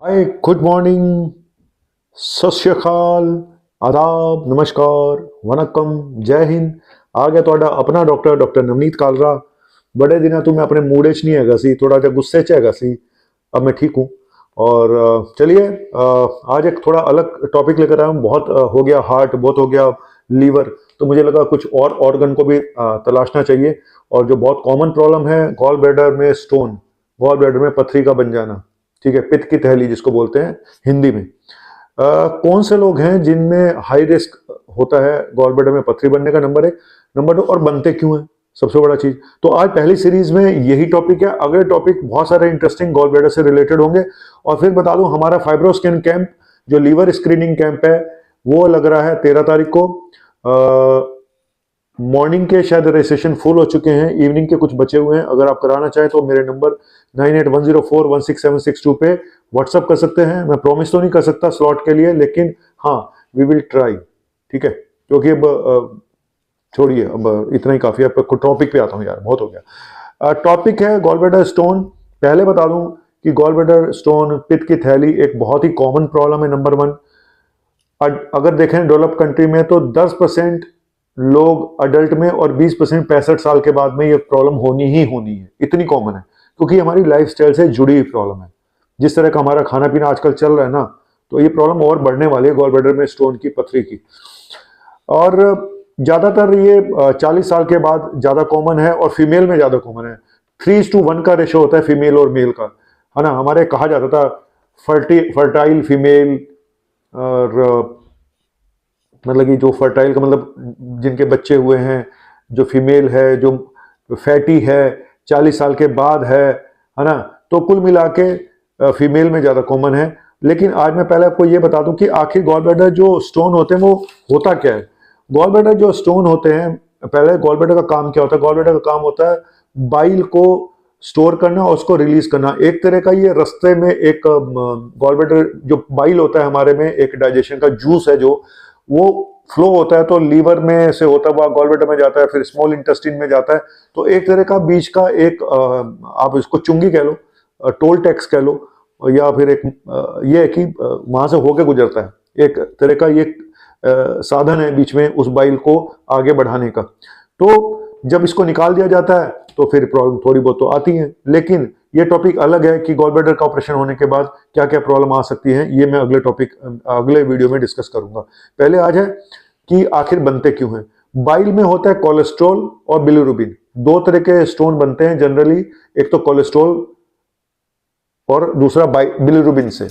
हाय, good morning, सत श्री अकाल, आदाब, नमस्कार, वनकम, जय हिंद। आ गया ਤੁਹਾਡਾ ਆਪਣਾ ਡਾਕਟਰ ਨਵਨੀਤ ਕਾਲਰਾ। बड़े दिनों तो मैं अपने मूड च नहीं हैगा सी, थोड़ा जा गुस्से च हैगा सी। अब मैं ठीक हूँ। और चलिए, आज एक थोड़ा अलग टॉपिक लेकर आया हूँ। बहुत हो गया हार्ट, बहुत हो गया लीवर, तो मुझे लगा कुछ और ऑर्गन को भी तलाशना चाहिए। और जो बहुत कॉमन प्रॉब्लम है, गॉल ब्लैडर में स्टोन, गॉल ब्लैडर में पथरी का बन जाना, ठीक है, पित्त की थैली जिसको बोलते हैं हिंदी में। कौन से लोग हैं जिनमें हाई रिस्क होता है गॉल ब्लैडर में पथरी बनने का? नंबर एक। नंबर दो, और बनते क्यों है, सबसे बड़ा चीज। तो आज पहली सीरीज में यही टॉपिक है। अगले टॉपिक बहुत सारे इंटरेस्टिंग गॉल ब्लैडर से रिलेटेड होंगे। और फिर बता दूं, हमारा फाइब्रोस्कैन कैंप, जो लीवर स्क्रीनिंग कैंप है, वो लग रहा है 13 तारीख को। मॉर्निंग के शायद रजिस्ट्रेशन फुल हो चुके हैं, इवनिंग के कुछ बचे हुए हैं। अगर आप कराना चाहें तो मेरे नंबर 9810416762 पे व्हाट्सअप कर सकते हैं। मैं प्रॉमिस तो नहीं कर सकता स्लॉट के लिए, लेकिन हाँ, वी विल ट्राई, ठीक है। क्योंकि अब छोड़िए, अब इतना ही काफी है। टॉपिक पे आता हूँ यार, बहुत हो गया। टॉपिक है गॉल ब्लैडर स्टोन। पहले बता दूं कि गॉल ब्लैडर स्टोन, पित्त की थैली, एक बहुत ही कॉमन प्रॉब्लम है। नंबर वन, अगर देखें डेवलप कंट्री में तो 10% लोग अडल्ट में और 20% 65 साल के बाद में ये प्रॉब्लम होनी ही होनी है। इतनी कॉमन है क्योंकि हमारी लाइफस्टाइल से जुड़ी हुई प्रॉब्लम है। जिस तरह का हमारा खाना पीना आजकल चल रहा है ना, तो ये प्रॉब्लम और बढ़ने वाली है गॉल ब्लैडर में स्टोन की, पथरी की। और ज्यादातर ये 40 साल के बाद ज्यादा कॉमन है, और फीमेल में ज्यादा कॉमन है। 3:1 का रेशो होता है फीमेल और मेल का, है ना। हमारे कहा जाता था फर्टाइल फीमेल, और मतलब कि जो फर्टाइल का मतलब जिनके बच्चे हुए हैं, जो फीमेल है, जो फैटी है, 40 साल के बाद है ना। तो कुल मिला के फीमेल में ज्यादा कॉमन है। लेकिन आज मैं पहले आपको ये बता दूं कि आखिर गॉल ब्लैडर जो स्टोन होते हैं वो होता क्या है। गॉल ब्लैडर जो स्टोन होते हैं, पहले गॉल ब्लैडर का काम क्या होता है? गॉल ब्लैडर का काम होता है बाइल को स्टोर करना और उसको रिलीज करना। एक तरह का ये रास्ते में एक गॉल ब्लैडर जो बाइल होता है हमारे में, एक डाइजेशन का जूस है, जो वो फ्लो होता है तो लीवर में से होता हुआ गॉल ब्लैडर में जाता है, फिर स्मॉल इंटेस्टाइन में जाता है। तो एक तरह का बीच का एक आप इसको चुंगी कह लो, टोल टैक्स कह लो, या फिर एक ये है कि वहां से होके गुजरता है। एक तरह का ये साधन है बीच में उस बाइल को आगे बढ़ाने का। तो जब इसको निकाल दिया जाता है तो फिर प्रॉब्लम थोड़ी बहुत तो आती है। लेकिन ये टॉपिक अलग है कि गॉल ब्लैडर का ऑपरेशन होने के बाद क्या क्या प्रॉब्लम आ सकती है। ये मैं अगले टॉपिक, अगले वीडियो में डिस्कस करूंगा। पहले आज है कि आखिर बनते क्यों हैं। बाइल में होता है कोलेस्ट्रॉल और बिलिरुबिन। दो तरह के स्टोन बनते हैं जनरली, एक तो कोलेस्ट्रॉल और दूसरा बिलिरुबिन से,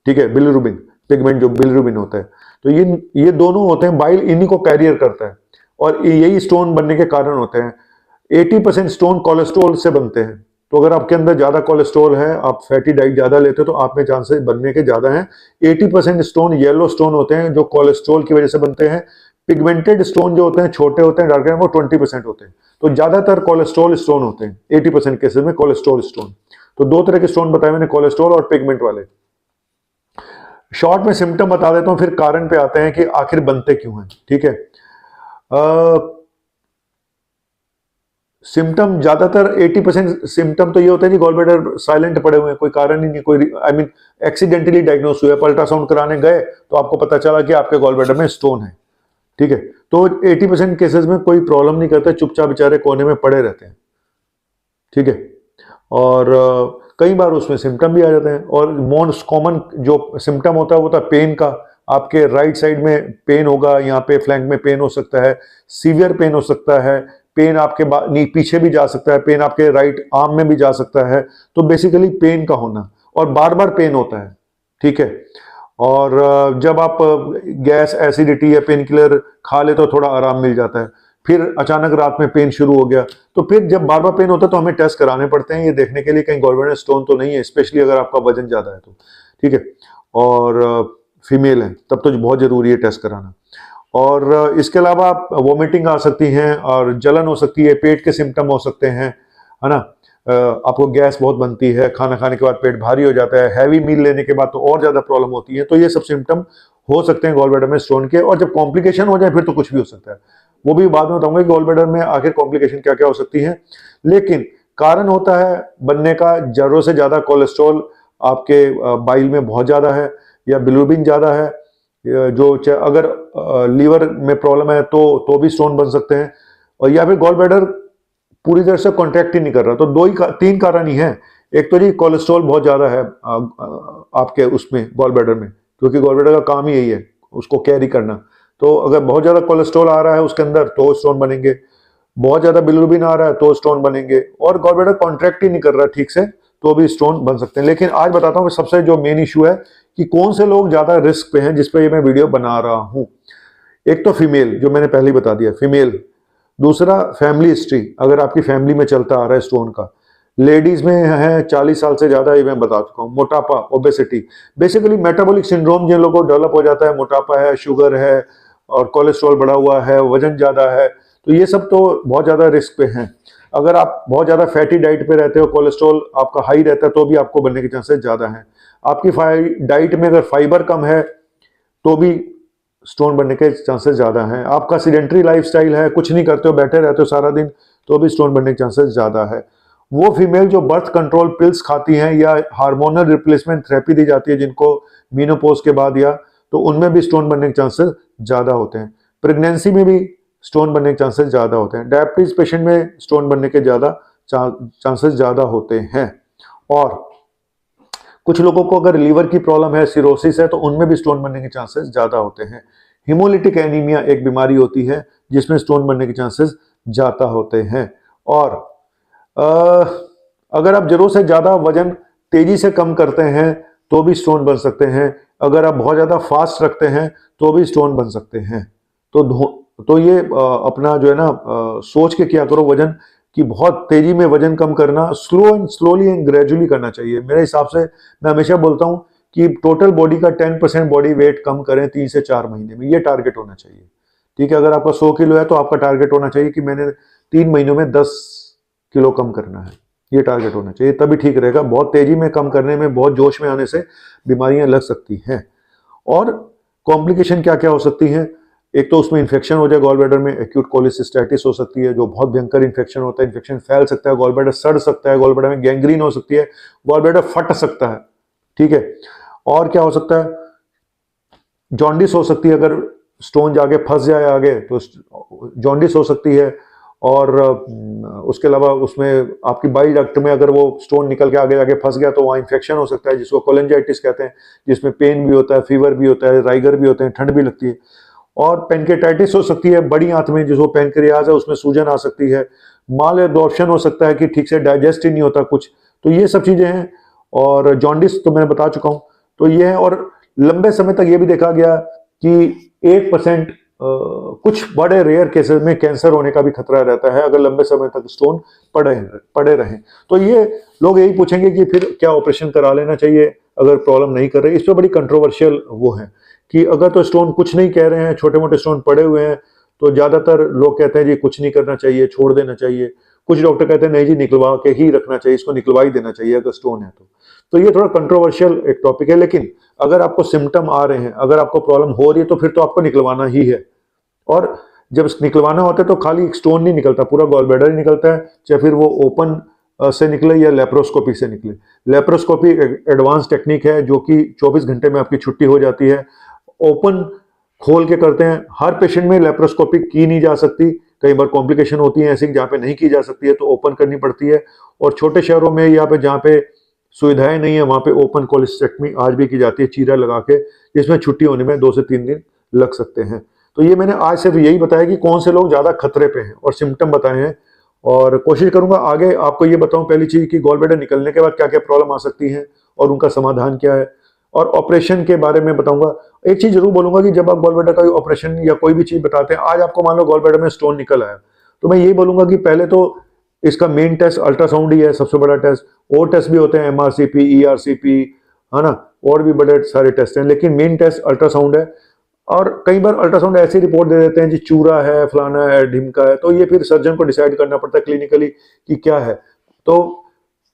ठीक है। बिलिरुबिन पिगमेंट जो बिलिरुबिन होता है, तो ये दोनों होते हैं। बाइल इन्हीं को कैरियर करता है और यही स्टोन बनने के कारण होते हैं। 80% स्टोन कोलेस्ट्रॉल से बनते हैं। तो अगर आपके अंदर ज्यादा कोलेस्ट्रॉल है, आप फैटी डाइट ज्यादा लेते हो, तो आप में चांसेस बनने के ज्यादा हैं। 80% स्टोन येलो स्टोन होते हैं जो कोलेस्ट्रॉल की वजह से बनते हैं। पिगमेंटेड स्टोन जो होते हैं, छोटे होते हैं, डार्क, वो 20% होते हैं। तो ज्यादातर कोलेस्ट्रॉल स्टोन होते हैं 80% केसेस में, कोलेस्ट्रॉल स्टोन। तो दो तरह के स्टोन बताए मैंने, कोलेस्ट्रॉल और पिगमेंट वाले। शॉर्ट में सिम्टम बता देता हूं, फिर कारण पे आते हैं कि आखिर बनते क्यों हैं, ठीक है। सिम्टम ज्यादातर 80% सिम्टम तो ये होता है कि गॉल ब्लैडर साइलेंट पड़े हुए हैं, कोई कारण ही नहीं, कोई आई मीन एक्सीडेंटली डायग्नोस हुए, अल्ट्रासाउंड कराने गए तो आपको पता चला कि आपके गॉल ब्लैडर में स्टोन है, ठीक है। तो 80% केसेस में कोई प्रॉब्लम नहीं करता, चुपचाप बेचारे कोने में पड़े रहते हैं, ठीक है। और कई बार उसमें सिम्टम भी आ जाते हैं। और मोस्ट कॉमन जो सिम्टम होता है वो होता है पेन का। आपके राइट साइड में पेन होगा, यहाँ पे फ्लैंक में पेन हो सकता है, सीवियर पेन हो सकता है, पेन आपके पीछे भी जा सकता है, पेन आपके राइट आर्म में भी जा सकता है। तो बेसिकली पेन का होना, और बार बार पेन होता है, ठीक है। और जब आप गैस, एसिडिटी या पेन किलर खा ले तो थोड़ा आराम मिल जाता है। फिर अचानक रात में पेन शुरू हो गया, तो फिर जब बार बार पेन होता है तो हमें टेस्ट कराने पड़ते हैं, ये देखने के लिए कहीं गॉल ब्लैडर स्टोन तो नहीं है, स्पेशली अगर आपका वजन ज्यादा है तो, ठीक है। और फीमेल है तब तो बहुत जरूरी है टेस्ट कराना। और इसके अलावा वॉमिटिंग आ सकती है, और जलन हो सकती है, पेट के सिम्टम हो सकते हैं, है ना। आपको गैस बहुत बनती है, खाना खाने के बाद पेट भारी हो जाता है, हैवी मील लेने के बाद तो और ज्यादा प्रॉब्लम होती है। तो ये सब सिम्टम हो सकते हैं गॉल ब्लैडर में स्टोन के। और जब कॉम्प्लिकेशन हो जाए फिर तो कुछ भी हो सकता है, वो भी बाद में बताऊंगा कि गॉल ब्लैडर में आखिर कॉम्प्लिकेशन क्या क्या हो सकती है। लेकिन कारण होता है बनने का जरूरत से ज्यादा कोलेस्ट्रॉल आपके बाइल में बहुत ज़्यादा है या बिलिरुबिन ज़्यादा है, जो अगर लीवर में प्रॉब्लम है तो भी स्टोन बन सकते हैं, और या फिर गॉल ब्लैडर पूरी तरह से कॉन्ट्रैक्ट ही नहीं कर रहा। तो तीन कारण ही हैं। एक तो जी कोलेस्ट्रॉल बहुत ज़्यादा है आपके उसमें गॉल ब्लैडर में, क्योंकि गॉल ब्लैडर का काम ही यही है उसको कैरी करना। तो अगर बहुत ज़्यादा कोलेस्ट्रॉल आ रहा है उसके अंदर तो स्टोन बनेंगे, बहुत ज़्यादा बिलिरुबिन आ रहा है तो स्टोन बनेंगे, और गॉल ब्लैडर कॉन्ट्रैक्ट ही नहीं कर रहा ठीक से तो भी स्टोन बन सकते हैं। लेकिन आज बताता हूँ सबसे जो मेन इशू है कि कौन से लोग ज़्यादा रिस्क पे हैं, जिस पे ये मैं वीडियो बना रहा हूँ। एक तो फीमेल, जो मैंने पहले ही बता दिया, फीमेल। दूसरा फैमिली हिस्ट्री, अगर आपकी फैमिली में चलता आ रहा है स्टोन का। लेडीज में है 40 साल से ज्यादा, ये मैं बता चुका हूँ। मोटापा, ओबेसिटी, बेसिकली मेटाबॉलिक सिंड्रोम जिन लोगों को डेवलप हो जाता है, मोटापा है, शुगर है और कोलेस्ट्रॉल बढ़ा हुआ है, वजन ज्यादा है, तो ये सब तो बहुत ज्यादा रिस्क पे हैं। अगर आप बहुत ज्यादा फैटी डाइट पे रहते हो, कोलेस्ट्रॉल आपका हाई रहता है, तो भी आपको बनने के चांसेस ज्यादा हैं। आपकी डाइट में अगर फाइबर कम है तो भी स्टोन बनने के चांसेस ज्यादा हैं। आपका सीडेंटरी लाइफस्टाइल है, कुछ नहीं करते हो, बैठे रहते हो सारा दिन, तो भी स्टोन बनने के चांसेस ज्यादा है। वो फीमेल जो बर्थ कंट्रोल पिल्स खाती हैं या हार्मोनल रिप्लेसमेंट थेरेपी दी जाती है जिनको मीनोपॉज के बाद, या तो उनमें भी स्टोन बनने के चांसेस ज्यादा होते हैं। प्रेगनेंसी में भी स्टोन बनने के चांसेस ज्यादा होते हैं। डायबिटीज पेशेंट में स्टोन बनने के ज्यादा चांसेस ज्यादा होते हैं। और कुछ लोगों को अगर लीवर की प्रॉब्लम है, सिरोसिस है, तो उनमें भी स्टोन बनने के चांसेस ज्यादा होते हैं। हिमोलिटिक एनीमिया एक बीमारी होती है जिसमें स्टोन बनने के चांसेस ज्यादा होते हैं। और अगर आप जरूरत से ज्यादा वजन तेजी से कम करते हैं तो भी स्टोन बन सकते हैं। अगर आप बहुत ज्यादा फास्ट रखते हैं तो भी स्टोन बन सकते हैं। तो ये अपना जो है ना, सोच के किया करो वजन कि बहुत तेजी में वजन कम करना, स्लोली एंड ग्रेजुअली करना चाहिए। मेरे हिसाब से मैं हमेशा बोलता हूं कि टोटल बॉडी का 10% बॉडी वेट कम करें 3 से 4 महीने में, ये टारगेट होना चाहिए। ठीक है, अगर आपका 100 किलो है तो आपका टारगेट होना चाहिए कि मैंने 3 महीनों में 10 किलो कम करना है, ये टारगेट होना चाहिए, तभी ठीक रहेगा। बहुत तेजी में कम करने में, बहुत जोश में आने से बीमारियां लग सकती हैं। और कॉम्प्लिकेशन क्या क्या हो सकती हैं? एक तो उसमें इन्फेक्शन हो जाए गॉल ब्लैडर में, एक्यूट कोलिसिस्टाइटिस हो सकती है जो बहुत भयंकर इन्फेक्शन होता है। इन्फेक्शन फैल सकता है, गॉल ब्लैडर सड़ सकता है, गॉल ब्लैडर में गैंग्रीन हो सकती है, गॉल ब्लैडर फट सकता है। ठीक है, और क्या हो सकता है? जॉन्डिस हो सकती है, अगर स्टोन जाके फंस जाए आगे तो जॉन्डिस हो सकती है। और उसके अलावा उसमें आपकी बाइल डक्ट में अगर वो स्टोन निकल के आगे जाके फंस गया तो वहाँ इन्फेक्शन हो सकता है, जिसको कोलेंजाइटिस कहते हैं, जिसमें पेन भी होता है, फीवर भी होता है, राइगर भी होते हैं, ठंड भी लगती है। और पेनकेटाइटिस हो सकती है बड़ी आंत में, जिसको पेनक्रियाज है, उसमें सूजन आ सकती है। माल एब्जॉर्प्शन हो सकता है कि ठीक से डाइजेस्ट ही नहीं होता कुछ, तो ये सब चीजें हैं। और जॉन्डिस तो मैंने बता चुका हूं, तो ये है। और लंबे समय तक ये भी देखा गया कि 1% कुछ बड़े रेयर केसेस में कैंसर होने का भी खतरा रहता है अगर लंबे समय तक स्टोन पड़े रहें। तो ये लोग यही पूछेंगे कि फिर क्या ऑपरेशन करा लेना चाहिए अगर प्रॉब्लम नहीं कर रही। इस पर बड़ी कंट्रोवर्शियल वो है कि अगर तो स्टोन कुछ नहीं कह रहे हैं, छोटे मोटे स्टोन पड़े हुए हैं, तो ज्यादातर लोग कहते हैं जी कुछ नहीं करना चाहिए, छोड़ देना चाहिए। कुछ डॉक्टर कहते हैं नहीं जी निकलवा के ही रखना चाहिए, इसको निकलवा ही देना चाहिए अगर स्टोन है तो ये थोड़ा कंट्रोवर्शियल एक टॉपिक है। लेकिन अगर आपको सिम्टम आ रहे हैं, अगर आपको प्रॉब्लम हो रही है, तो फिर तो आपको निकलवाना ही है। और जब निकलवाना होता है तो खाली स्टोन नहीं निकलता, पूरा गॉल ब्लैडर ही निकलता है, चाहे फिर वो ओपन से निकले या लेप्रोस्कोपी से निकले। लेप्रोस्कोपी एडवांस टेक्निक है जो कि 24 घंटे में आपकी छुट्टी हो जाती है। ओपन खोल के करते हैं, हर पेशेंट में लेप्रोस्कोपी की नहीं जा सकती, कई बार कॉम्प्लिकेशन होती है ऐसी जहाँ पे नहीं की जा सकती है तो ओपन करनी पड़ती है। और छोटे शहरों में या पे जहाँ पे सुविधाएं नहीं है वहाँ पे ओपन कोलिस्टेक्टमी आज भी की जाती है, चीरा लगा के, जिसमें छुट्टी होने में 2 से 3 दिन लग सकते हैं। तो ये मैंने आज सिर्फ यही बताया कि कौन से लोग ज्यादा खतरे पे हैं और सिम्टम बताए हैं। और कोशिश करूंगा आगे आपको ये बताऊं पहली चीज कि गॉल ब्लैडर निकलने के बाद क्या क्या प्रॉब्लम आ सकती है और उनका समाधान क्या है, और ऑपरेशन के बारे में बताऊंगा। एक चीज जरूर बोलूंगा कि जब आप गॉल ब्लैडर का ऑपरेशन या कोई भी चीज बताते हैं, आज आपको मान लो गॉल ब्लैडर में स्टोन निकल आया, तो मैं यही बोलूंगा कि पहले तो इसका मेन टेस्ट अल्ट्रासाउंड ही है, सबसे बड़ा टेस्ट। और टेस्ट भी होते हैं, MRCP, ERCP, है ना, और भी बड़े सारे टेस्ट हैं, लेकिन मेन टेस्ट अल्ट्रासाउंड है। और कई बार अल्ट्रासाउंड ऐसी रिपोर्ट दे देते हैं जी चूरा है, फलाना है, ढिमका है, तो ये फिर सर्जन को डिसाइड करना पड़ता है क्लिनिकली कि क्या है। तो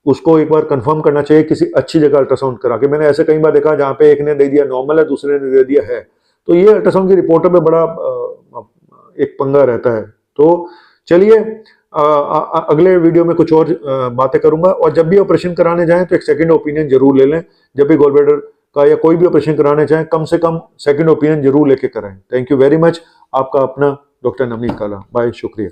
उसको एक बार कंफर्म करना चाहिए किसी अच्छी जगह अल्ट्रासाउंड करा के। मैंने ऐसे कई बार देखा जहाँ पे एक ने दे दिया नॉर्मल है, दूसरे ने दे दिया है, तो ये अल्ट्रासाउंड की रिपोर्टों में बड़ा एक पंगा रहता है। तो चलिए, अगले वीडियो में कुछ और बातें करूंगा। और जब भी ऑपरेशन कराने जाएं तो एक सेकंड ओपिनियन जरूर ले लें। जब भी गॉल ब्लैडर का या कोई भी ऑपरेशन कराने जाएं कम से कम सेकंड ओपिनियन जरूर लेके करें। Thank you very much. आपका अपना डॉक्टर नवनीत काला। बाय, शुक्रिया।